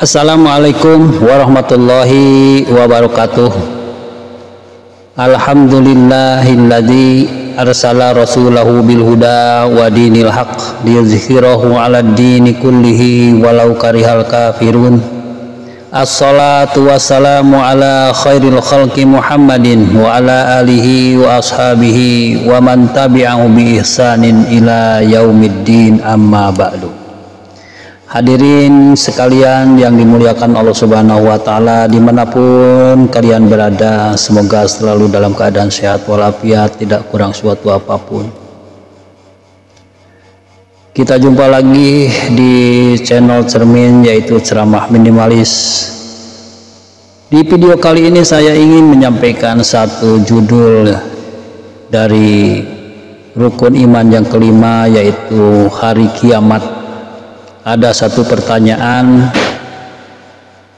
Assalamualaikum warahmatullahi wabarakatuh. Alhamdulillahilladzi arsala rasulahu bil huda wa dinil haq liyuzhirahu 'alad dini kullihi walau karihal kafirun. Assalatu wassalamu ala khairil khalqi Muhammadin wa ala alihi wa ashabihi wa man tabi'ahu bi ihsanin ila yaumiddin, amma ba'du. Hadirin sekalian yang dimuliakan Allah Subhanahu wa Ta'ala, dimanapun kalian berada, semoga selalu dalam keadaan sehat walafiat, tidak kurang suatu apapun. Kita jumpa lagi di channel Cermin, yaitu Ceramah Minimalis. Di video kali ini saya ingin menyampaikan satu judul dari rukun iman yang kelima, yaitu hari kiamat. Ada satu pertanyaan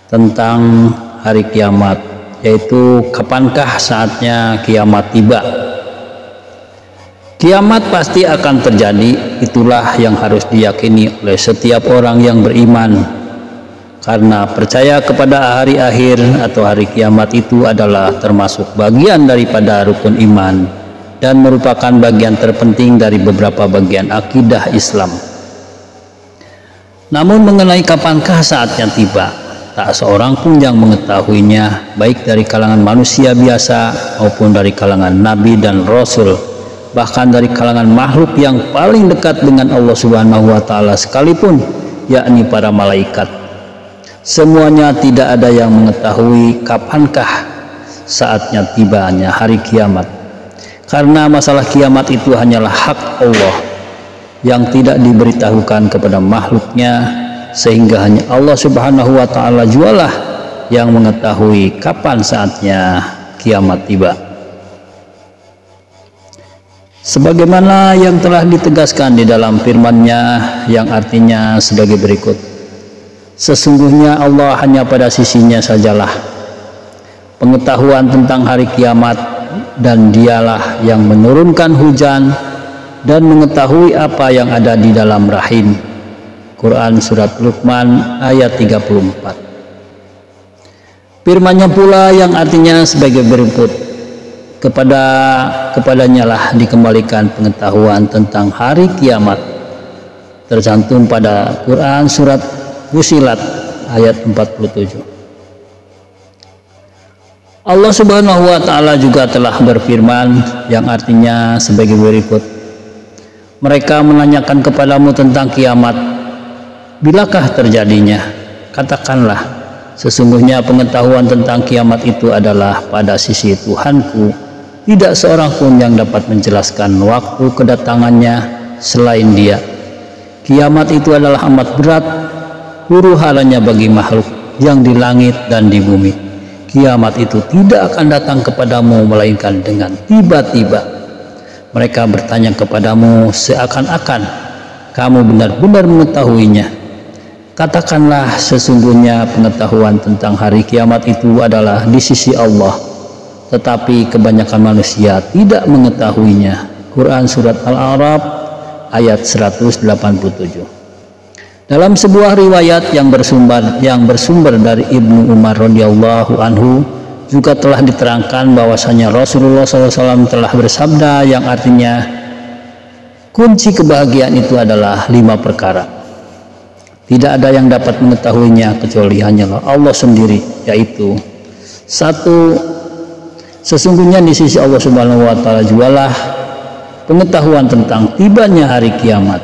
tentang hari kiamat, yaitu kapankah saatnya kiamat tiba? Kiamat pasti akan terjadi, itulah yang harus diyakini oleh setiap orang yang beriman, karena percaya kepada hari akhir atau hari kiamat itu adalah termasuk bagian daripada rukun iman dan merupakan bagian terpenting dari beberapa bagian akidah Islam. Namun mengenai kapankah saatnya tiba, tak seorang pun yang mengetahuinya, baik dari kalangan manusia biasa maupun dari kalangan nabi dan rasul, bahkan dari kalangan makhluk yang paling dekat dengan Allah Subhanahu wa Ta'ala sekalipun, yakni para malaikat. Semuanya tidak ada yang mengetahui kapankah saatnya tibanya hari kiamat, karena masalah kiamat itu hanyalah hak Allah yang tidak diberitahukan kepada makhluknya, sehingga hanya Allah Subhanahu wa Ta'ala jualah yang mengetahui kapan saatnya kiamat tiba. Sebagaimana yang telah ditegaskan di dalam firman-Nya yang artinya sebagai berikut: sesungguhnya Allah hanya pada sisinya sajalah pengetahuan tentang hari kiamat, dan dialah yang menurunkan hujan dan mengetahui apa yang ada di dalam rahim. Quran Surat Luqman ayat 34. Firman-Nya pula yang artinya sebagai berikut: kepadanya lah dikembalikan pengetahuan tentang hari kiamat, tercantum pada Quran Surat Fussilat ayat 47. Allah Subhanahu wa Ta'ala juga telah berfirman yang artinya sebagai berikut: mereka menanyakan kepadamu tentang kiamat, bilakah terjadinya? Katakanlah, sesungguhnya pengetahuan tentang kiamat itu adalah pada sisi Tuhanku, tidak seorang pun yang dapat menjelaskan waktu kedatangannya selain Dia. Kiamat itu adalah amat berat, huru-haranya bagi makhluk yang di langit dan di bumi. Kiamat itu tidak akan datang kepadamu melainkan dengan tiba-tiba. Mereka bertanya kepadamu seakan-akan kamu benar-benar mengetahuinya. Katakanlah, sesungguhnya pengetahuan tentang hari kiamat itu adalah di sisi Allah, tetapi kebanyakan manusia tidak mengetahuinya. Quran Surat Al-A'raf ayat 187. Dalam sebuah riwayat yang bersumber dari Ibnu Umar radhiyallahu anhu, juga telah diterangkan bahwasanya Rasulullah SAW telah bersabda yang artinya kunci kebahagiaan itu adalah 5 perkara. Tidak ada yang dapat mengetahuinya kecuali hanyalah Allah sendiri, yaitu 1. Sesungguhnya di sisi Allah Subhanahu wa Ta'ala jualah pengetahuan tentang tibanya hari kiamat.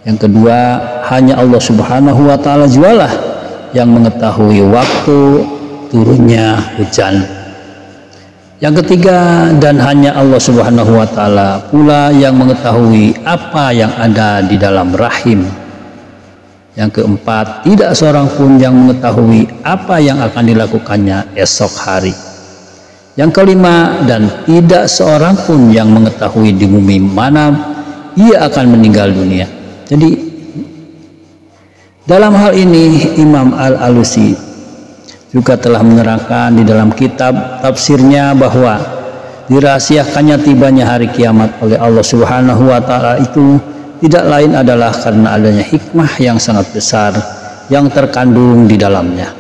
Yang kedua, hanya Allah Subhanahu wa Ta'ala jualah yang mengetahui waktu turunnya hujan. Yang ketiga, dan hanya Allah Subhanahu wa Ta'ala pula yang mengetahui apa yang ada di dalam rahim. Yang keempat, tidak seorang pun yang mengetahui apa yang akan dilakukannya esok hari. Yang kelima, dan tidak seorang pun yang mengetahui di bumi mana ia akan meninggal dunia. Jadi dalam hal ini Imam Al-Alusi juga telah menerangkan di dalam kitab tafsirnya bahwa dirahasiakannya tibanya hari kiamat oleh Allah Subhanahu wa Ta'ala itu tidak lain adalah karena adanya hikmah yang sangat besar yang terkandung di dalamnya.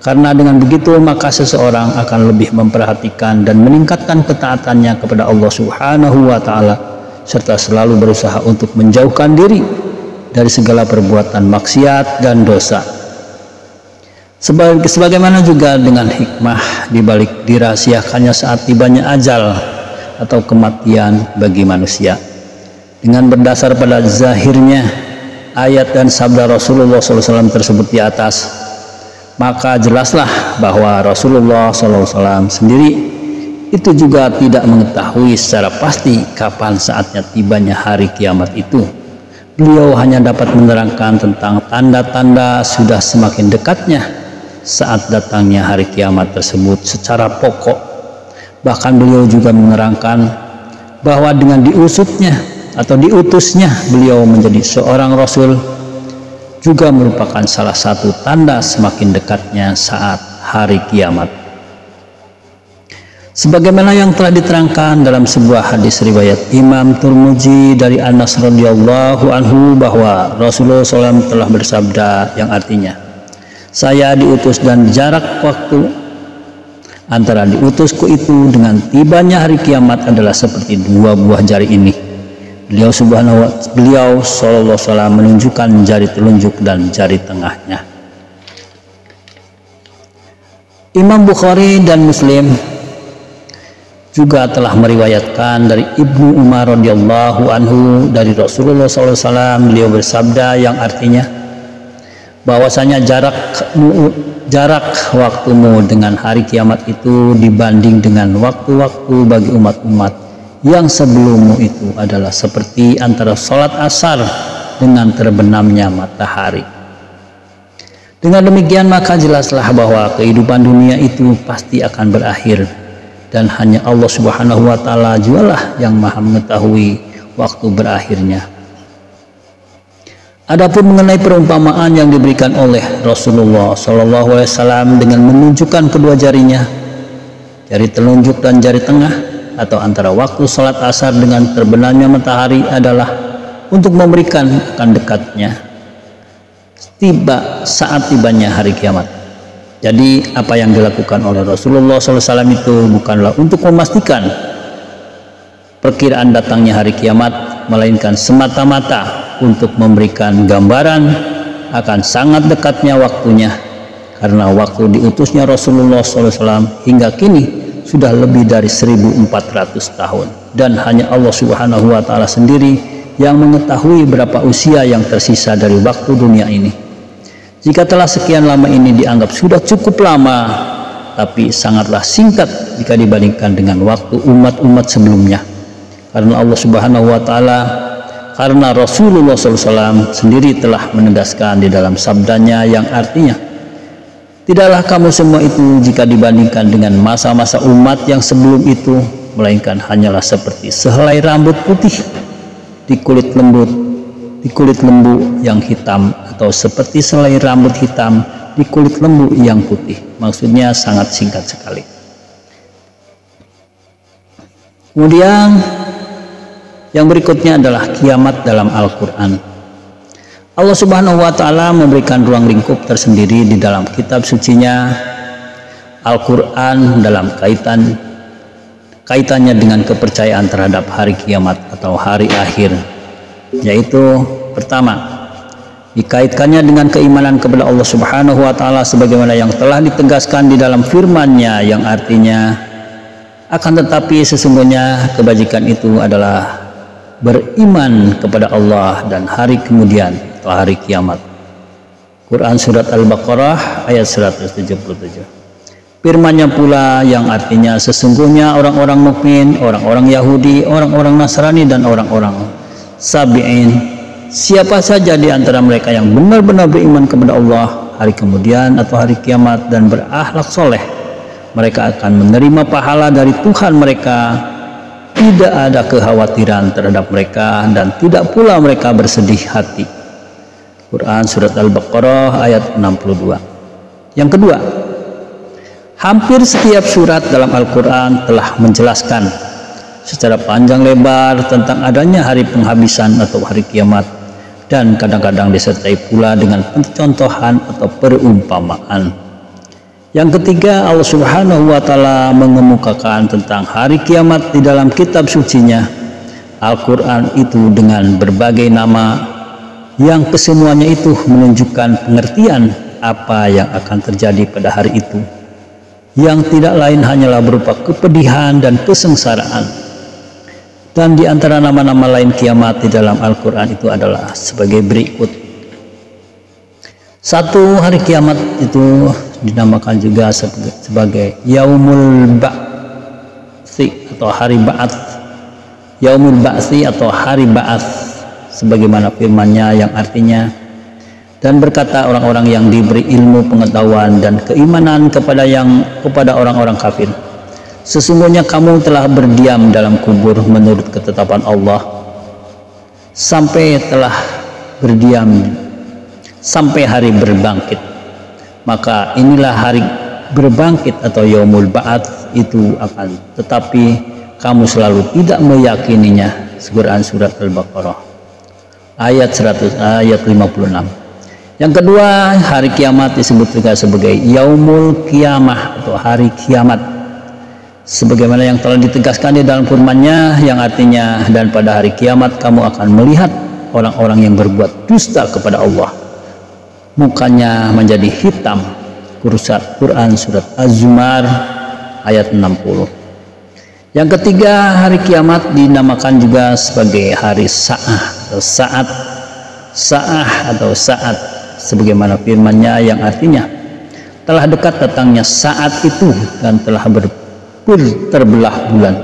Karena dengan begitu maka seseorang akan lebih memperhatikan dan meningkatkan ketaatannya kepada Allah Subhanahu wa Ta'ala, serta selalu berusaha untuk menjauhkan diri dari segala perbuatan maksiat dan dosa. Sebagaimana juga dengan hikmah dibalik dirahasiakannya saat tibanya ajal atau kematian bagi manusia. Dengan berdasar pada zahirnya ayat dan sabda Rasulullah SAW tersebut di atas, maka jelaslah bahwa Rasulullah SAW sendiri itu juga tidak mengetahui secara pasti kapan saatnya tibanya hari kiamat itu. Beliau hanya dapat menerangkan tentang tanda-tanda sudah semakin dekatnya saat datangnya hari kiamat tersebut secara pokok. Bahkan beliau juga menerangkan bahwa dengan diutusnya beliau menjadi seorang Rasul juga merupakan salah satu tanda semakin dekatnya saat hari kiamat. Sebagaimana yang telah diterangkan dalam sebuah hadis riwayat Imam Tirmidzi dari Anas radhiyallahu anhu bahwa Rasulullah SAW telah bersabda yang artinya, "Saya diutus dan jarak waktu antara diutusku itu dengan tibanya hari kiamat adalah seperti dua buah jari ini." Beliau sallallahu alaihi wasallam menunjukkan jari telunjuk dan jari tengahnya. Imam Bukhari dan Muslim juga telah meriwayatkan dari Ibnu Umar radhiyallahu anhu dari Rasulullah SAW, beliau bersabda yang artinya bahwasanya jarak waktumu dengan hari kiamat itu dibanding dengan waktu-waktu bagi umat-umat yang sebelummu itu adalah seperti antara sholat asar dengan terbenamnya matahari. Dengan demikian maka jelaslah bahwa kehidupan dunia itu pasti akan berakhir, dan hanya Allah Subhanahu wa Ta'ala jualah yang maha mengetahui waktu berakhirnya. Adapun mengenai perumpamaan yang diberikan oleh Rasulullah SAW dengan menunjukkan kedua jarinya, jari telunjuk dan jari tengah, atau antara waktu salat asar dengan terbenamnya matahari adalah untuk memberikan akan dekatnya saat tibanya hari kiamat. Jadi apa yang dilakukan oleh Rasulullah SAW itu bukanlah untuk memastikan perkiraan datangnya hari kiamat, melainkan semata-mata untuk memberikan gambaran akan sangat dekatnya waktunya, karena waktu diutusnya Rasulullah SAW hingga kini sudah lebih dari 1400 tahun, dan hanya Allah Subhanahu wa Ta'ala sendiri yang mengetahui berapa usia yang tersisa dari waktu dunia ini. Jika telah sekian lama ini dianggap sudah cukup lama, tapi sangatlah singkat jika dibandingkan dengan waktu umat-umat sebelumnya, karena Allah Subhanahu wa Ta'ala, karena Rasulullah SAW sendiri telah menegaskan di dalam sabdanya yang artinya, "Tidaklah kamu semua itu jika dibandingkan dengan masa-masa umat yang sebelum itu, melainkan hanyalah seperti sehelai rambut putih di kulit lembu yang hitam, atau seperti sehelai rambut hitam di kulit lembu yang putih." Maksudnya sangat singkat sekali. Kemudian yang berikutnya adalah kiamat dalam Al-Quran. Allah Subhanahu wa Ta'ala memberikan ruang lingkup tersendiri di dalam kitab sucinya Al-Quran dalam kaitannya dengan kepercayaan terhadap hari kiamat atau hari akhir, yaitu pertama, dikaitkannya dengan keimanan kepada Allah Subhanahu wa Ta'ala sebagaimana yang telah ditegaskan di dalam firman-Nya yang artinya, "Akan tetapi sesungguhnya kebajikan itu adalah beriman kepada Allah dan hari kemudian atau hari kiamat." Quran Surat Al-Baqarah ayat 177. Firman-Nya pula yang artinya sesungguhnya orang-orang mukmin, orang-orang Yahudi, orang-orang Nasrani, dan orang-orang Sabi'in, siapa saja di antara mereka yang benar-benar beriman kepada Allah, hari kemudian atau hari kiamat, dan berakhlak soleh, mereka akan menerima pahala dari Tuhan mereka. Tidak ada kekhawatiran terhadap mereka dan tidak pula mereka bersedih hati. Quran Surat Al-Baqarah ayat 62. Yang kedua, hampir setiap surat dalam Al-Quran telah menjelaskan secara panjang lebar tentang adanya hari penghabisan atau hari kiamat, dan kadang-kadang disertai pula dengan pencontohan atau perumpamaan. Yang ketiga, Allah Subhanahu wa Ta'ala mengemukakan tentang hari kiamat di dalam kitab sucinya Al-Quran itu dengan berbagai nama yang kesemuanya itu menunjukkan pengertian apa yang akan terjadi pada hari itu, yang tidak lain hanyalah berupa kepedihan dan kesengsaraan. Dan di antara nama-nama lain kiamat di dalam Al-Quran itu adalah sebagai berikut. Satu, hari kiamat itu dinamakan juga sebagai Yaumul Ba'tsi atau hari Ba'ats. Yaumul Ba'tsi atau hari Ba'ats, sebagaimana firman-Nya yang artinya, dan berkata orang-orang yang diberi ilmu pengetahuan dan keimanan kepada orang-orang kafir, sesungguhnya kamu telah berdiam dalam kubur menurut ketetapan Allah sampai hari berbangkit. Maka inilah hari berbangkit atau Yaumul Ba'ats itu akan, tetapi kamu selalu tidak meyakininya. Quran surat Al-Baqarah ayat 56. Yang kedua, hari kiamat disebut juga sebagai Yaumul Qiyamah atau hari kiamat, sebagaimana yang telah ditegaskan di dalam firman-Nya yang artinya, dan pada hari kiamat kamu akan melihat orang-orang yang berbuat dusta kepada Allah, mukanya menjadi hitam. Quran surat Az-Zumar ayat 60. Yang ketiga, hari kiamat dinamakan juga sebagai hari Sa'ah atau saat, sebagaimana firman-Nya yang artinya, telah dekat datangnya saat itu dan telah terbelah bulan.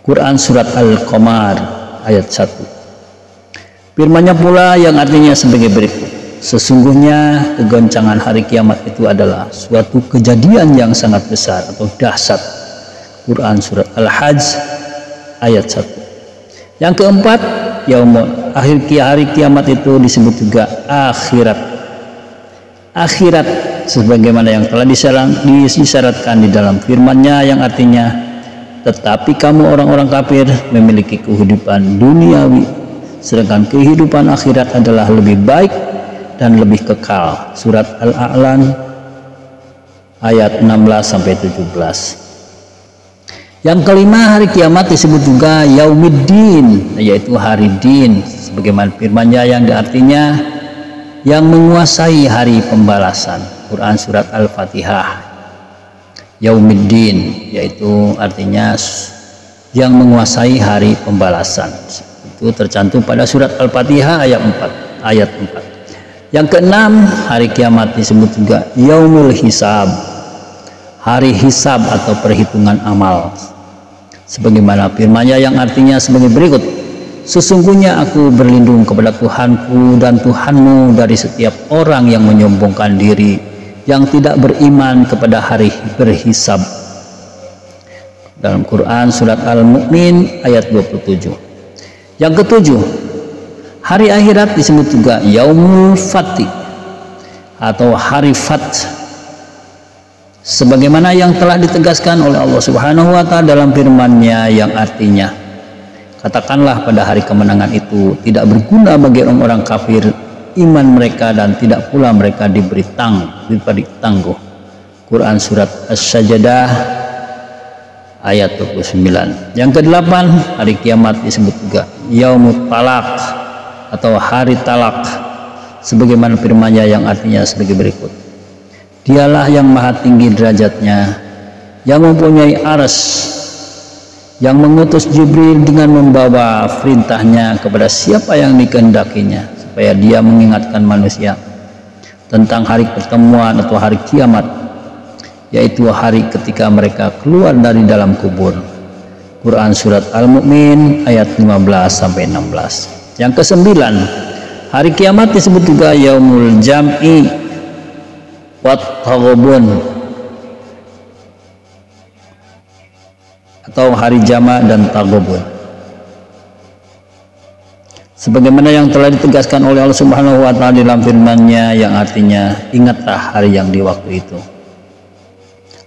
Quran surat Al-Qamar ayat 1. Firman-Nya pula yang artinya sebagai berikut: sesungguhnya kegoncangan hari kiamat itu adalah suatu kejadian yang sangat besar atau dahsyat. Quran surat Al-Hajj ayat 1. Yang keempat, hari kiamat itu disebut juga akhirat, sebagaimana yang telah disyaratkan di dalam firman-Nya yang artinya, tetapi kamu orang-orang kafir memiliki kehidupan duniawi, sedangkan kehidupan akhirat adalah lebih baik dan lebih kekal. Surat Al-A'lan ayat 16-17. Yang kelima, hari kiamat disebut juga Yaumiddin, yaitu hari din, sebagaimana firman-Nya yang artinya yang menguasai hari pembalasan. Quran surat Al-Fatihah. Yaumiddin yaitu artinya yang menguasai hari pembalasan. Itu tercantum pada surat Al-Fatihah ayat 4. Yang keenam, hari kiamat disebut juga Yaumul Hisab, hari hisab atau perhitungan amal, sebagaimana firman-Nya yang artinya sebagai berikut: sesungguhnya aku berlindung kepada Tuhanku dan Tuhanmu dari setiap orang yang menyombongkan diri, yang tidak beriman kepada hari berhisab. Dalam Quran surat Al-Mu'min ayat 27. Yang ketujuh, hari akhirat disebut juga Yaumul Fati atau hari Fat, sebagaimana yang telah ditegaskan oleh Allah Subhanahu wa Ta'ala dalam firman-Nya yang artinya, katakanlah pada hari kemenangan itu tidak berguna bagi orang-orang kafir iman mereka, dan tidak pula mereka diberi tangguh. Quran surat As-Sajdah ayat 29. Yang kedelapan, hari kiamat disebut juga Yaumut Talaq atau hari talak, sebagaimana firman-Nya yang artinya sebagai berikut: Dialah yang maha tinggi derajatnya, yang mempunyai arsy, yang mengutus Jibril dengan membawa perintahnya kepada siapa yang dikehendakinya, supaya dia mengingatkan manusia tentang hari pertemuan atau hari kiamat, yaitu hari ketika mereka keluar dari dalam kubur. Quran surat Al-Mu'min ayat 15-16. Yang kesembilan, hari kiamat disebut juga Yaumul Jam'i wat Taghabun atau hari jama dan taghabun, sebagaimana yang telah ditegaskan oleh Allah Subhanahu wa Ta'ala dalam firman-Nya yang artinya, ingatlah hari yang di waktu itu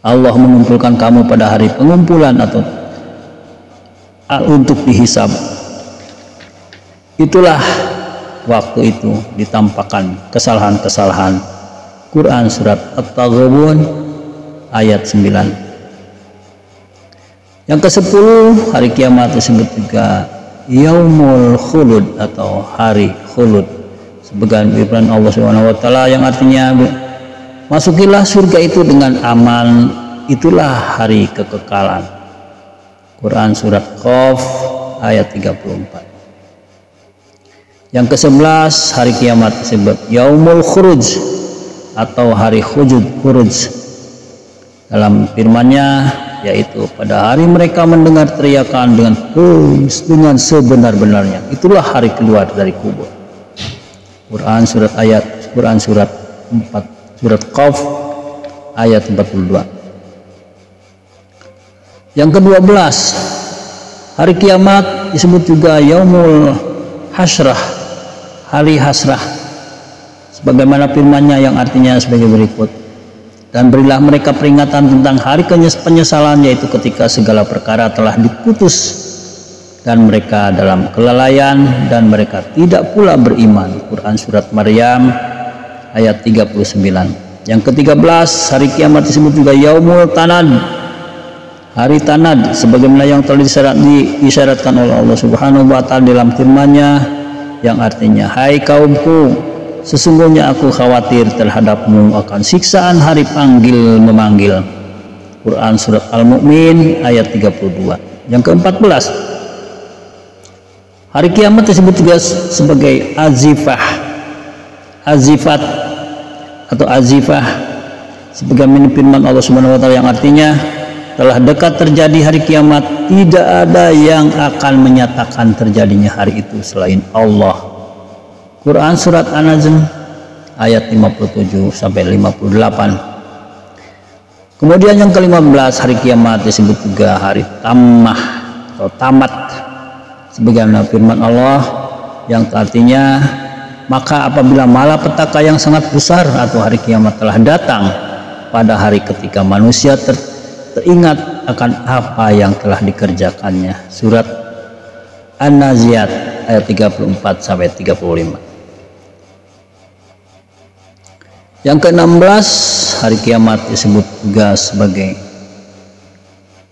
Allah mengumpulkan kamu pada hari pengumpulan atau untuk dihisab. Itulah waktu itu ditampakkan kesalahan-kesalahan. Quran surat At-Taghabun ayat 9. Yang ke-10, hari kiamat disebut juga Yaumul Khulud atau hari khulud. Sebagian firman Allah Subhanahu wa taala yang artinya masukilah surga itu dengan aman, itulah hari kekekalan. Quran surat Qaf ayat 34. Yang ke-11, hari kiamat disebut Yaumul Khuruj atau hari khuruj. Dalam firman-Nya yaitu pada hari mereka mendengar teriakan dengan sebenar-benarnya, itulah hari keluar dari kubur. Quran surat 4 surat Qaf ayat 42. Yang ke-12, hari kiamat disebut juga Yaumul Hasrah, hari hasrah, sebagaimana firman-Nya yang artinya sebagai berikut, dan berilah mereka peringatan tentang hari penyesalan, yaitu ketika segala perkara telah diputus dan mereka dalam kelalaian dan mereka tidak pula beriman. Quran surat Maryam ayat 39. Yang ke-13, hari kiamat disebut juga Yaumul Tanad, hari Tanad, sebagaimana yang telah disyaratkan oleh Allah Subhanahu wa taala dalam firman-Nya yang artinya, hai kaumku, sesungguhnya aku khawatir terhadapmu akan siksaan hari panggil memanggil. Quran surat Al-Mu'min ayat 32. Yang ke-14, hari kiamat disebut juga sebagai azifat atau azifah, sebagaimana firman Allah Subhanahu wa taala yang artinya, telah dekat terjadi hari kiamat, tidak ada yang akan menyatakan terjadinya hari itu selain Allah. Quran surat An-Najm ayat 57 sampai 58. Kemudian yang ke-15, hari kiamat disebut juga hari tammah atau tamat, sebagaimana firman Allah yang artinya, maka apabila malapetaka yang sangat besar atau hari kiamat telah datang pada hari ketika manusia teringat akan apa yang telah dikerjakannya. Surat An-Naziat ayat 34 sampai 35. Yang ke-16, hari kiamat disebut juga sebagai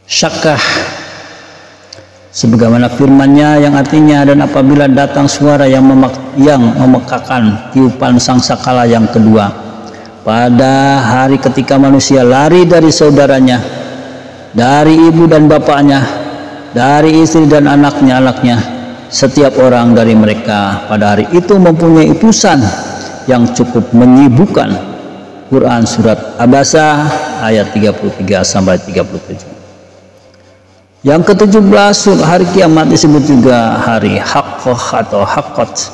Syakkah, sebagaimana firman-Nya yang artinya, dan apabila datang suara yang memekakan tiupan sangsakala yang kedua pada hari ketika manusia lari dari saudaranya, dari ibu dan bapaknya, dari istri dan anaknya, setiap orang dari mereka pada hari itu mempunyai utusan yang cukup menyibukkan. Quran surat Abasa ayat 33 sampai 37. Yang ke-17, hari kiamat disebut juga hari Haqqah atau Haqqat,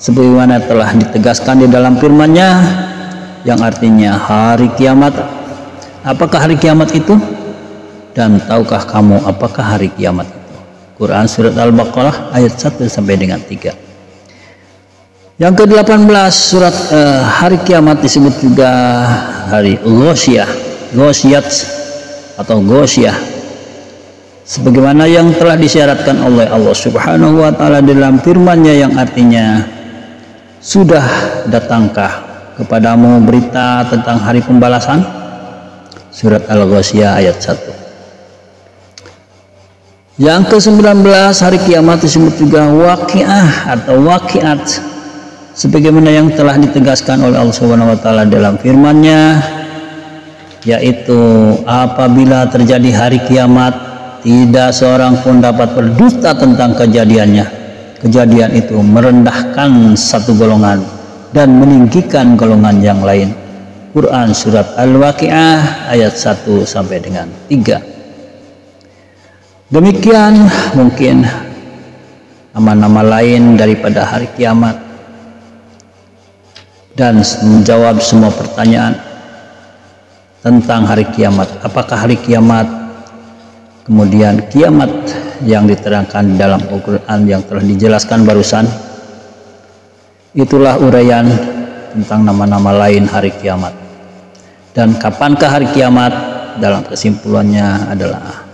sebagaimana telah ditegaskan di dalam firman-Nya yang artinya hari kiamat. Apakah hari kiamat itu? Dan tahukah kamu apakah hari kiamat itu? Quran surat Al-Baqarah ayat 1 sampai dengan 3. Yang ke-18, surat hari kiamat disebut juga hari Ghosyiyat atau Ghosyiyah, sebagaimana yang telah disyaratkan oleh Allah Subhanahu wa taala dalam firman-Nya yang artinya, sudah datangkah kepadamu berita tentang hari pembalasan? Surat Al-Ghosyiyah ayat 1. Yang ke-19, hari kiamat disebut juga waqiah atau waqiat, sebagaimana yang telah ditegaskan oleh Allah Subhanahu wa taala dalam firman-Nya, yaitu apabila terjadi hari kiamat, tidak seorang pun dapat berdusta tentang kejadiannya. Kejadian itu merendahkan satu golongan dan meninggikan golongan yang lain. Quran surat Al-Waqiah ayat 1 sampai dengan 3. Demikian mungkin nama-nama lain daripada hari kiamat, dan menjawab semua pertanyaan tentang hari kiamat. Apakah hari kiamat, kemudian kiamat yang diterangkan dalam Al-Quran yang telah dijelaskan barusan, itulah uraian tentang nama-nama lain hari kiamat. Dan kapankah hari kiamat? Dalam kesimpulannya adalah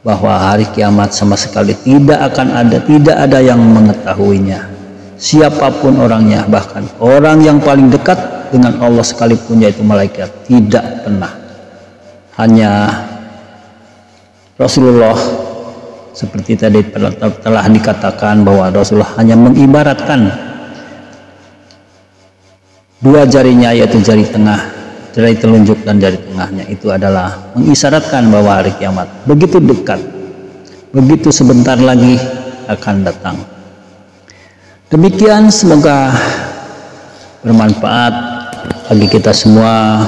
bahwa hari kiamat sama sekali tidak ada yang mengetahuinya, siapapun orangnya, bahkan orang yang paling dekat dengan Allah sekalipun yaitu malaikat, tidak pernah. Hanya Rasulullah seperti tadi telah dikatakan bahwa Rasulullah hanya mengibaratkan dua jarinya, yaitu jari tengah, jari telunjuk dan jari tengahnya, itu adalah mengisyaratkan bahwa hari kiamat begitu dekat, begitu sebentar lagi akan datang. Demikian, semoga bermanfaat bagi kita semua.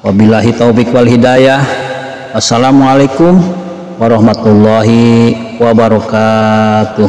Wabillahi taufik wal hidayah. Wassalamualaikum warahmatullahi wabarakatuh.